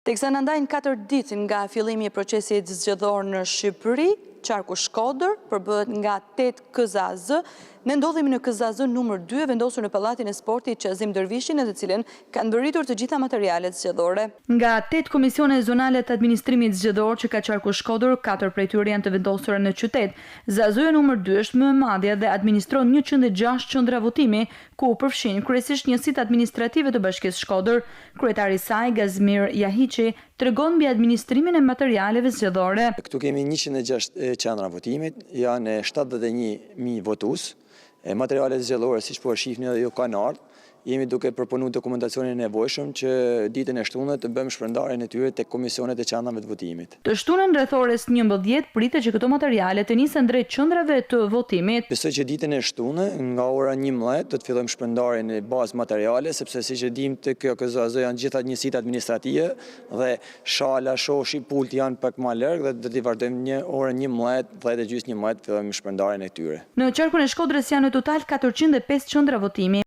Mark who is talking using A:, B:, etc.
A: Teksa në ndajnë 4 ditë nga fillimi i procesit zgjedhor në Shqipëri, qarku Shkodër përbëhet nga 8 KZAZ. Ne ndodhemi në KZAZ numër 2, vendosur në Pallatin e Sportit Qazim Dervishin, në të cilën kanë mbërritur të gjitha materialet zgjedhore. Nga 8 komisione zonale të administrimit zgjedhor që ka qarku Shkodër, 4 prej tyre janë të vendosura në qytet. ZAZ-ja numër 2 është më e madhe dhe administron 106 qendra votimi, ku përfshin kryesisht njësitë administrative të Bashkisë Shkodër. Kryetari i saj, Gazmir Jahiçi, tregon mbi administrimin e materialeve zgjedhore.
B: Këtu kemi 106 qendra votimit, janë 71.000 votues. Materialet zgjedhore, siç po shihni edhe ju kanë ardhur. Jemi duke proponuar dokumentacionin e nevojshëm që ditën e shtunën të bëjmë shpërndarjen e tyre tek komisionet e qendrave të votimit.
A: Të shtunën rreth orës 11 pritet që këto materiale të nisen drejt qendrave të votimit.
B: Besoj që ditën e shtunën nga ora 11 do të fillojmë shpërndarjen e bazë materiale, sepse siç e dimë te kjo KZAZ janë gjitha njësitë administrative dhe shala, shoshi, pulti janë pak më larg dhe do t'i vazhdojmë një orë 11, 10:30 fillojmë shpërndarjen e tyre.
A: Në qarkun e Shkodrës janë në total 405 qendra votimi.